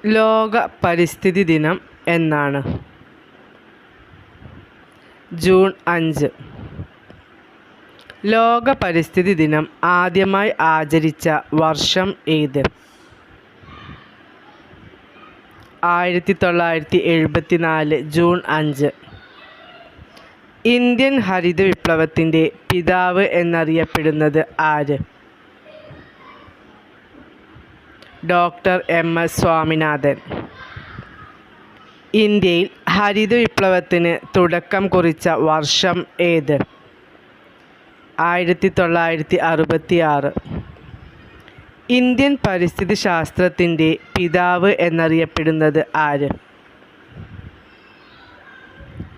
ലോക പരിസ്ഥിതി ദിനം എന്നാണ്? ജൂൺ 5. ലോക പരിസ്ഥിതി ദിനം ആദ്യമായി ആചരിച്ച വർഷം ഏത്? 1974 ജൂൺ 5. ഇന്ത്യൻ ഹരിത വിപ്ലവത്തിൻ്റെ പിതാവ് എന്നറിയപ്പെടുന്നത് ആര്? Doctor MS Swaminathan. ഇന്ത്യയിൽ ഹരിത വിപ്ലവത്തിന് തുടക്കം കുറിച്ച വർഷം ഏത്? 1966. ഇന്ത്യൻ പരിസ്ഥിതി ശാസ്ത്രത്തിൻ്റെ പിതാവ് എന്നറിയപ്പെടുന്നത് ആര്?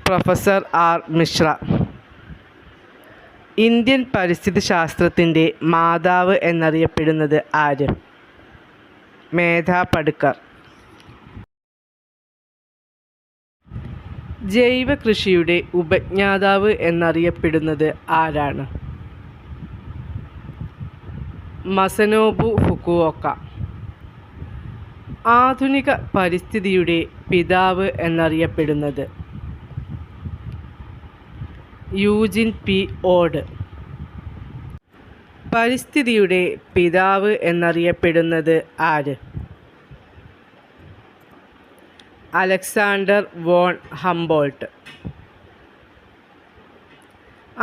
Professor R. മിശ്ര. ഇന്ത്യൻ പരിസ്ഥിതി ശാസ്ത്രത്തിൻ്റെ മാതാവ് എന്നറിയപ്പെടുന്നത് ആര്? മേധാ പട്കർ. ജൈവ കൃഷിയുടെ ഉപജ്ഞാതാവ് എന്നറിയപ്പെടുന്നത് ആരാണ്? മസനോബു ഫുകുവോക്ക. ആധുനിക പരിസ്ഥിതിയുടെ പിതാവ് എന്നറിയപ്പെടുന്നത് യൂജിൻ P. ഓഡ്. പരിസ്ഥിതിയുടെ പിതാവ് എന്നറിയപ്പെടുന്നത് ആര്? Alexander von Humboldt.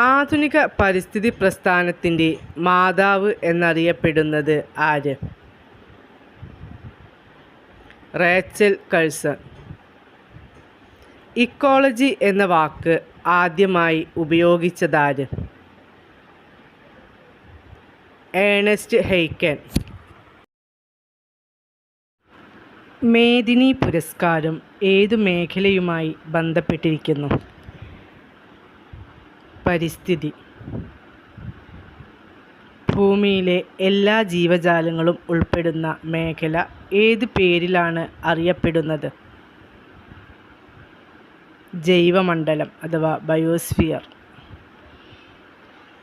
ആധുനിക പരിസ്ഥിതി പ്രസ്ഥാനത്തിൻ്റെ മാതാവ് എന്നറിയപ്പെടുന്നത് ആര്? Rachel Curzon. ഇക്കോളജി എന്ന വാക്ക് ആദ്യമായി ഉപയോഗിച്ചതാര്? ഏണസ്റ്റ് ഹെയ്ക്കൻ. മേദിനി പുരസ്കാരം ഏതു മേഖലയുമായി ബന്ധപ്പെട്ടിരിക്കുന്നു? പരിസ്ഥിതി. ഭൂമിയിലെ എല്ലാ ജീവജാലങ്ങളും ഉൾപ്പെടുന്ന മേഖല ഏത് പേരിലാണ് അറിയപ്പെടുന്നത്? ജൈവമണ്ഡലം അഥവാ ബയോസ്ഫിയർ.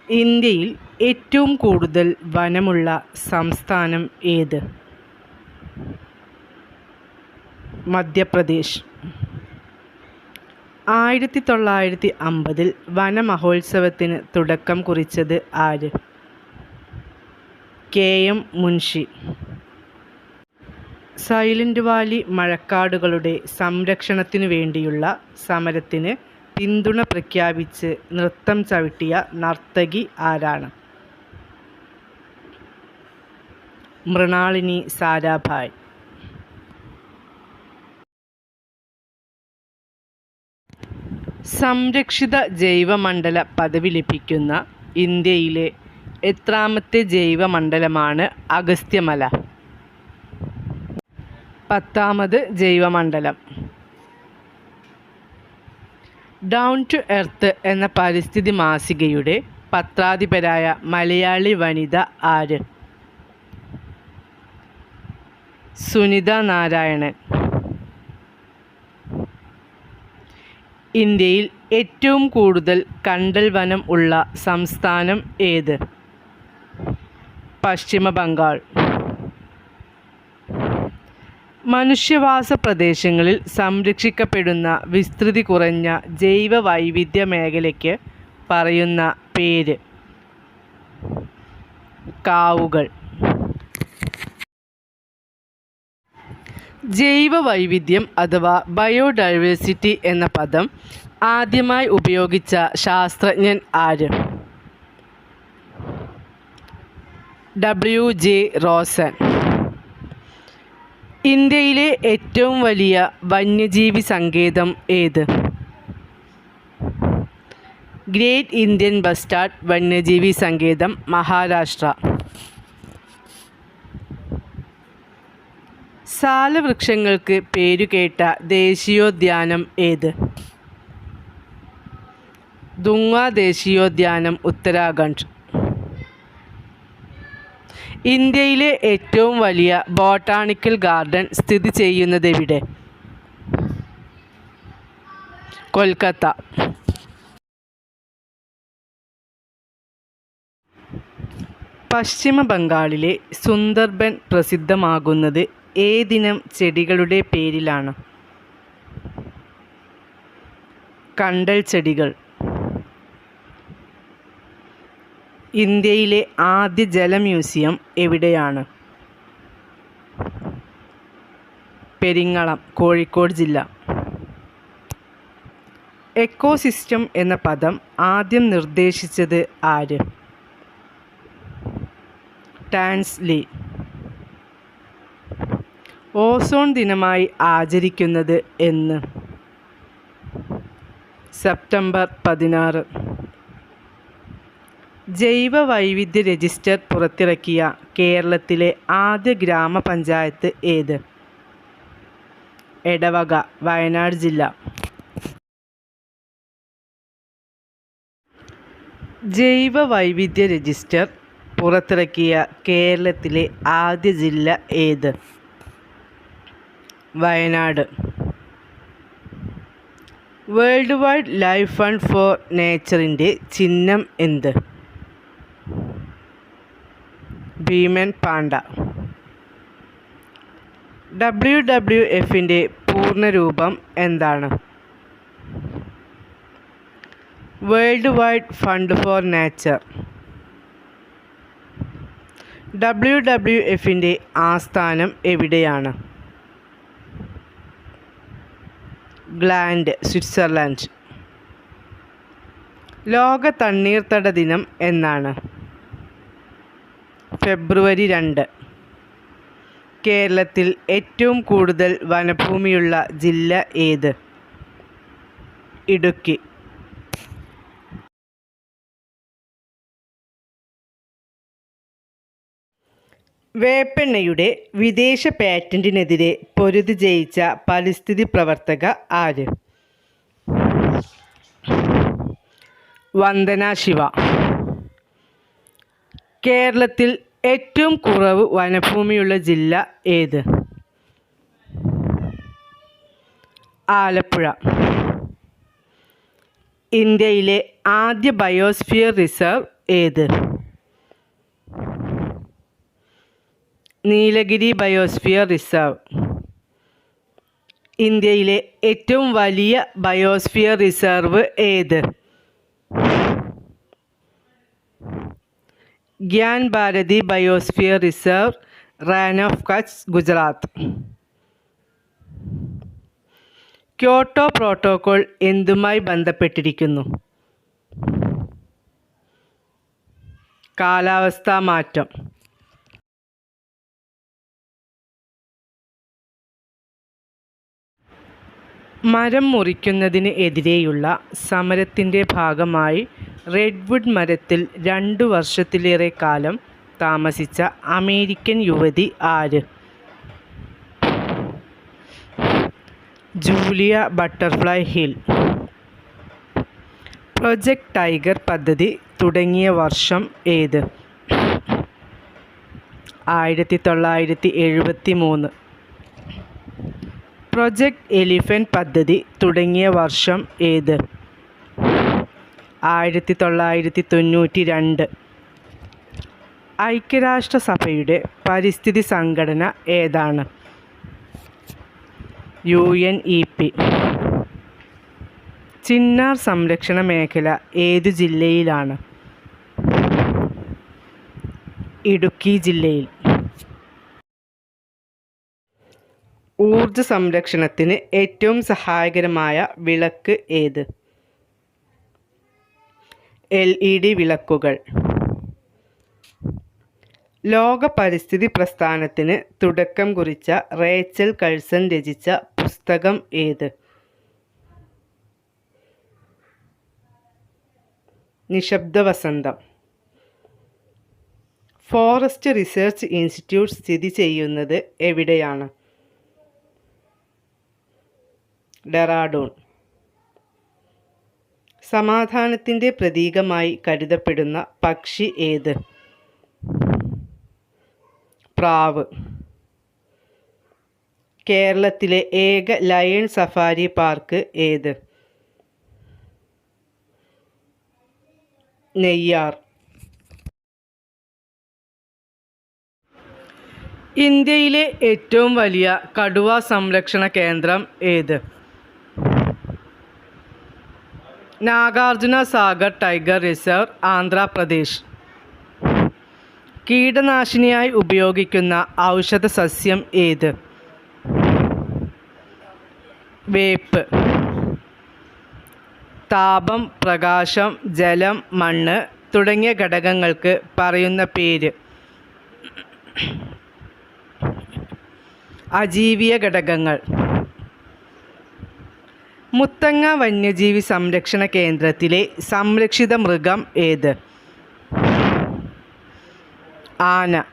ഇന്ത്യയിൽ ഏറ്റവും കൂടുതൽ വനമുള്ള സംസ്ഥാനം ഏത്? മധ്യപ്രദേശ്. 1950 വനമഹോത്സവത്തിന് തുടക്കം കുറിച്ചത് ആര്? KM മുൻഷി. സൈലന്റ് വാലി മഴക്കാടുകളുടെ സംരക്ഷണത്തിനു വേണ്ടിയുള്ള സമരത്തിന് പിന്തുണ പ്രഖ്യാപിച്ച് നൃത്തം ചവിട്ടിയ നർത്തകി ആരാണ്? മൃണാളിനി സാരാഭായ്. സംരക്ഷിത ജൈവമണ്ഡല പദവി ലഭിക്കുന്ന ഇന്ത്യയിലെ എത്രാമത്തെ ജൈവമണ്ഡലമാണ് അഗസ്ത്യമല? 10ാമത് ജൈവമണ്ഡലം. ഡൗൺ ടു എർത്ത് എന്ന പരിസ്ഥിതി മാസികയുടെ പത്രാധിപരായ മലയാളി വനിത ആര്? സുനിത നാരായണൻ. ഇന്ത്യയിൽ ഏറ്റവും കൂടുതൽ കണ്ടൽ വനം ഉള്ള സംസ്ഥാനം ഏത്? പശ്ചിമ ബംഗാൾ. മനുഷ്യവാസ പ്രദേശങ്ങളിൽ സംരക്ഷിക്കപ്പെടുന്ന വിസ്തൃതി കുറഞ്ഞ ജൈവ വൈവിധ്യ മേഖലയ്ക്ക് പറയുന്ന പേര്? കാവുകൾ. ജൈവ വൈവിധ്യം അഥവാ ബയോഡൈവേഴ്സിറ്റി എന്ന പദം ആദ്യമായി ഉപയോഗിച്ച ശാസ്ത്രജ്ഞൻ ആര്? WJ റോസൻ. ഇന്ത്യയിലെ ഏറ്റവും വലിയ വന്യജീവി സങ്കേതം ഏത്? ഗ്രേറ്റ് ഇന്ത്യൻ ബസ്റ്റാർഡ് വന്യജീവി സങ്കേതം, മഹാരാഷ്ട്ര. സാലവൃക്ഷങ്ങൾക്ക് പേരുകേട്ട ദേശീയോദ്യാനം ഏത്? ദുംഗ ദേശീയോദ്യാനം, ഉത്തരാഖണ്ഡ്. ഇന്ത്യയിലെ ഏറ്റവും വലിയ ബോട്ടാണിക്കൽ ഗാർഡൻ സ്ഥിതി ചെയ്യുന്നതെവിടെ? കൊൽക്കത്ത. പശ്ചിമ ബംഗാളിലെ സുന്ദർബൻ പ്രസിദ്ധമാകുന്നത് ഏതിനം ചെടികളുടെ പേരിലാണ്? കണ്ടൽ ചെടികൾ. ഇന്ത്യയിലെ ആദ്യ ജല മ്യൂസിയം എവിടെയാണ്? പെരിങ്ങളം, കോഴിക്കോട് ജില്ല. എക്കോസിസ്റ്റം എന്ന പദം ആദ്യം നിർദ്ദേശിച്ചത് ആര്? ടാൻസ്ലി. ഓസോൺ ദിനമായി ആചരിക്കുന്നത് എന്ന്? സെപ്റ്റംബർ 16. ജൈവ വൈവിധ്യ രജിസ്റ്റർ പുറത്തിറക്കിയ കേരളത്തിലെ ആദ്യ ഗ്രാമപഞ്ചായത്ത് ഏത്? എടവക, വയനാട് ജില്ല. ജൈവ വൈവിധ്യ രജിസ്റ്റർ പുറത്തിറക്കിയ കേരളത്തിലെ ആദ്യ ജില്ല ഏത്? Wayanad. World wide life fund for നേച്ചറിൻ്റെ ചിഹ്നം എന്ത്? ഭീമൻ പാണ്ട. WWFൻ്റെ പൂർണ്ണരൂപം എന്താണ്? World wide fund for nature. WWFൻ്റെ ആസ്ഥാനം എവിടെയാണ്? Gland, Switzerland. ലോക തണ്ണീർത്തട ദിനം എന്നാണ്? ഫെബ്രുവരി 2. കേരളത്തിൽ ഏറ്റവും കൂടുതൽ വനഭൂമിയുള്ള ജില്ല ഏത്? ഇടുക്കി. വേപ്പെണ്ണയുടെ വിദേശ പാറ്റന്റിനെതിരെ പൊരുതി ജയിച്ച പരിസ്ഥിതി പ്രവർത്തക ആര്? വന്ദന ശിവ. കേരളത്തിൽ ഏറ്റവും കുറവ് വനഭൂമിയുള്ള ജില്ല ഏത്? ആലപ്പുഴ. ഇന്ത്യയിലെ ആദ്യ ബയോസ്ഫിയർ റിസർവ് ഏത്? Nilgiri biosphere reserve. ഇന്ത്യയിലെ ഏറ്റവും വലിയ ബയോസ്ഫിയർ റിസർവ് ഏത്? Gyan Bharati biosphere reserve, Rann of Kutch, Gujarat. Kyoto protocol എന്തുമായി ബന്ധപ്പെട്ടിരിക്കുന്നു? കാലാവസ്ഥാ മാറ്റം. മരം മുറിക്കുന്നതിന് എതിരെയുള്ള സമരത്തിൻ്റെ ഭാഗമായി റെഡ്വുഡ് മരത്തിൽ 2 വർഷത്തിലേറെ കാലം താമസിച്ച അമേരിക്കൻ യുവതി ആര്? Julia butterfly hill. Project tiger പദ്ധതി തുടങ്ങിയ വർഷം ഏത്? 1973. പ്രൊജക്റ്റ് എലിഫൻ്റ് പദ്ധതി തുടങ്ങിയ വർഷം ഏത്? 1992. ഐക്യരാഷ്ട്രസഭയുടെ പരിസ്ഥിതി സംഘടന ഏതാണ്? UNEP. ചിന്നാർ സംരക്ഷണ മേഖല ഏതു ജില്ലയിലാണ്? ഇടുക്കി ജില്ലയിൽ. ഊർജ സംരക്ഷണത്തിന് ഏറ്റവും സഹായകരമായ വിളക്ക് ഏത്? LED വിളക്കുകൾ. ലോക പരിസ്ഥിതി പ്രസ്ഥാനത്തിന് തുടക്കം കുറിച്ച റേച്ചൽ കഴ്സൺ രചിച്ച പുസ്തകം ഏത്? നിശബ്ദ വസന്തം. ഫോറസ്റ്റ് റിസർച്ച് ഇൻസ്റ്റിറ്റ്യൂട്ട് സ്ഥിതി ചെയ്യുന്നത് എവിടെയാണ്? ഡെറാഡൂൺ. സമാധാനത്തിൻ്റെ പ്രതീകമായി കരുതപ്പെടുന്ന പക്ഷി ഏത്? പ്രാവ്. കേരളത്തിലെ ഏക ലയൺ സഫാരി പാർക്ക് ഏത്? നെയ്യാർ. ഇന്ത്യയിലെ ഏറ്റവും വലിയ കടുവ സംരക്ഷണ കേന്ദ്രം ഏത്? Nagarjuna Sagar tiger reserve, Andhra Pradesh. കീടനാശിനിയായി ഉപയോഗിക്കുന്ന ഔഷധ സസ്യം ഏത്? വേപ്പ്. താപം, പ്രകാശം, ജലം, മണ്ണ് തുടങ്ങിയ ഘടകങ്ങൾക്ക് പറയുന്ന പേര്? അജീവീയ ഘടകങ്ങൾ. മുത്തങ്ങ വന്യജീവി സംരക്ഷണ കേന്ദ്രത്തിലെ സംരക്ഷിത മൃഗം ഏത്? ആന.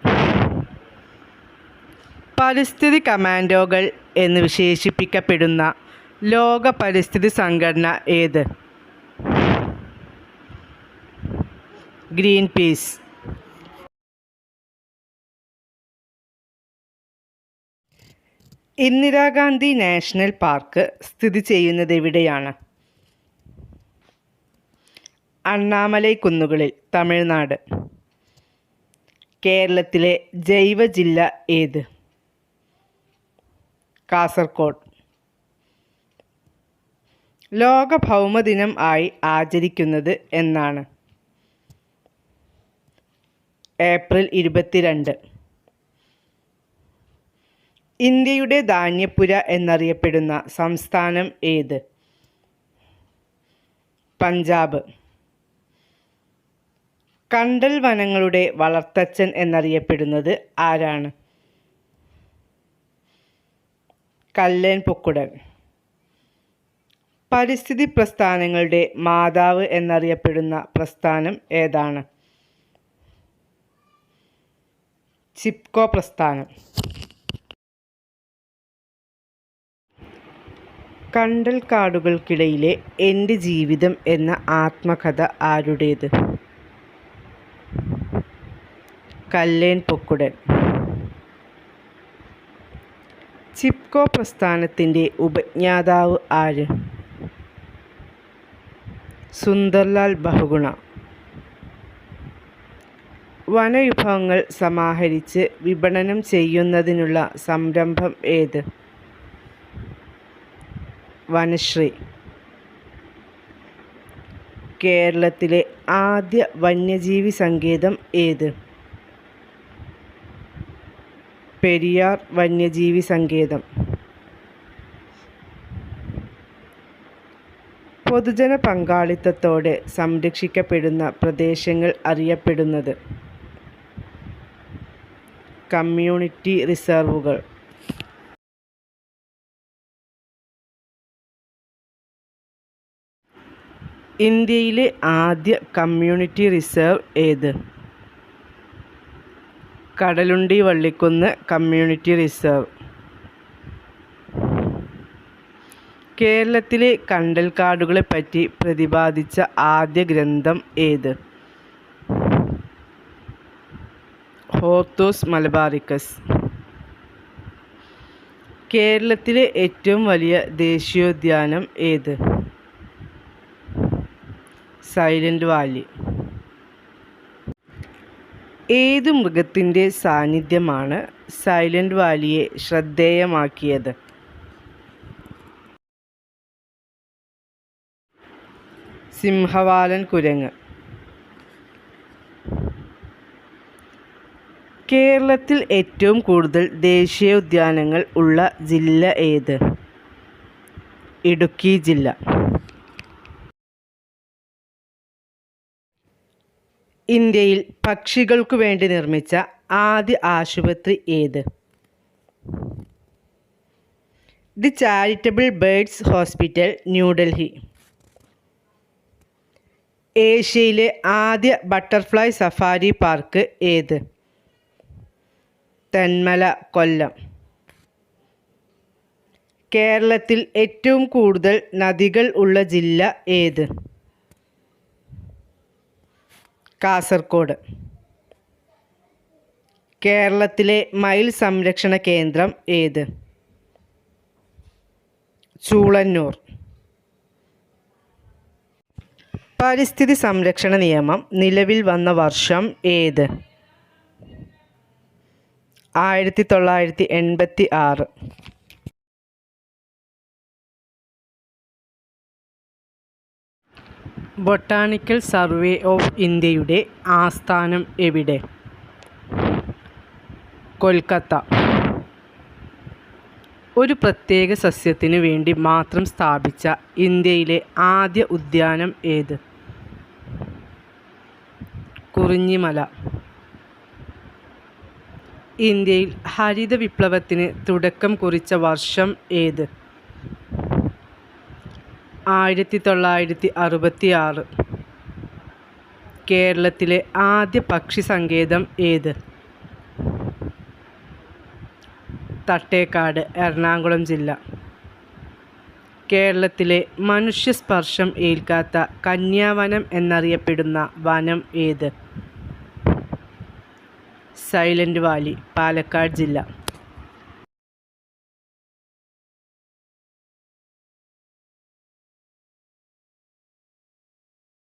പരിസ്ഥിതി കമാൻഡോകൾ എന്ന് വിശേഷിപ്പിക്കപ്പെടുന്ന ലോക പരിസ്ഥിതി സംഘടന ഏത്? Green peas. Indira Gandhi national park സ്ഥിതി ചെയ്യുന്നത് എവിടെയാണ്? അണ്ണാമലൈ കുന്നുകളിൽ, തമിഴ്നാട്. കേരളത്തിലെ ജൈവ ജില്ല ഏത്? കാസർഗോഡ്. ലോക ഭൗമദിനം ആയി ആചരിക്കുന്നത് എന്നാണ്? ഏപ്രിൽ 22. ഇന്ത്യയുടെ ധാന്യപ്പുര എന്നറിയപ്പെടുന്ന സംസ്ഥാനം ഏത്? പഞ്ചാബ്. കണ്ടൽ വനങ്ങളുടെ വളർത്തച്ഛൻ എന്നറിയപ്പെടുന്നത് ആരാണ്? കല്ലേൻ പൊക്കുടൻ. പരിസ്ഥിതി പ്രസ്ഥാനങ്ങളുടെ മാതാവ് എന്നറിയപ്പെടുന്ന പ്രസ്ഥാനം ഏതാണ്? ചിപ്കോ പ്രസ്ഥാനം. കണ്ടൽ കാടുകൾക്കിടയിലെ എൻ്റെ ജീവിതം എന്ന ആത്മകഥ ആരുടേത്? കല്ലേൻ പൊക്കുടൻ. ചിപ്കോ പ്രസ്ഥാനത്തിൻ്റെ ഉപജ്ഞാതാവ് ആര്? സുന്ദർലാൽ ബഹുഗുണ. വനവിഭവങ്ങൾ സമാഹരിച്ച് വിപണനം ചെയ്യുന്നതിനുള്ള സംരംഭം ഏത്? വനശ്രീ. കേരളത്തിലെ ആദ്യ വന്യജീവി സങ്കേതം ഏത്? പെരിയാർ വന്യജീവി സങ്കേതം. പൊതുജന പങ്കാളിത്തത്തോടെ സംരക്ഷിക്കപ്പെടുന്ന പ്രദേശങ്ങൾ അറിയപ്പെടുന്നത്? കമ്മ്യൂണിറ്റി റിസർവുകൾ. ഇന്ത്യയിലെ ആദ്യ കമ്മ്യൂണിറ്റി റിസർവ് ഏത്? Kadalundi Vallikkunnu community reserve. കേരളത്തിലെ കണ്ടൽക്കാടുകളെപ്പറ്റി പ്രതിപാദിച്ച ആദ്യ ഗ്രന്ഥം ഏത്? Hortus Malabaricus. കേരളത്തിലെ ഏറ്റവും വലിയ ദേശീയോദ്യാനം ഏത്? Silent Valley. ഏതു മൃഗത്തിൻ്റെ സാന്നിധ്യമാണ് സൈലന്റ് വാലിയെ ശ്രദ്ധേയമാക്കിയത്? സിംഹവാലൻ കുരങ്ങ്. കേരളത്തിൽ ഏറ്റവും കൂടുതൽ ദേശീയോദ്യാനങ്ങൾ ഉള്ള ജില്ല ഏത്? ഇടുക്കി ജില്ല. ഇന്ത്യയിൽ പക്ഷികൾക്കു വേണ്ടി നിർമ്മിച്ച ആദ്യ ആശുപത്രി ഏത്? The charitable birds hospital, New Delhi. ഏഷ്യയിലെ ആദ്യ ബട്ടർഫ്ലൈ സഫാരി പാർക്ക് ഏത്? തെന്മല, കൊല്ലം. കേരളത്തിൽ ഏറ്റവും കൂടുതൽ നദികൾ ഉള്ള ജില്ല ഏത്? കാസർഗോഡ്. കേരളത്തിലെ മയിൽ സംരക്ഷണ കേന്ദ്രം ഏത്? ചൂളന്നൂർ. പരിസ്ഥിതി സംരക്ഷണ നിയമം നിലവിൽ വന്ന വർഷം ഏത്? 1986. ബൊട്ടാണിക്കൽ സർവേ ഓഫ് ഇന്ത്യയുടെ ആസ്ഥാനം എവിടെ? കൊൽക്കത്ത. ഒരു പ്രത്യേക സസ്യത്തിനു വേണ്ടി മാത്രം സ്ഥാപിച്ച ഇന്ത്യയിലെ ആദ്യ ഉദ്യാനം ഏത്? കുറിഞ്ഞിമല. ഇന്ത്യയിൽ ഹരിത വിപ്ലവത്തിന് തുടക്കം കുറിച്ച വർഷം ഏത്? 1966. കേരളത്തിലെ ആദ്യ പക്ഷി സങ്കേതം ഏത്? തട്ടേക്കാട്, എറണാകുളം ജില്ല. കേരളത്തിലെ മനുഷ്യസ്പർശം ഏൽക്കാത്ത കന്യാവനം എന്നറിയപ്പെടുന്ന വനം ഏത്? സൈലന്റ് വാലി, പാലക്കാട് ജില്ല.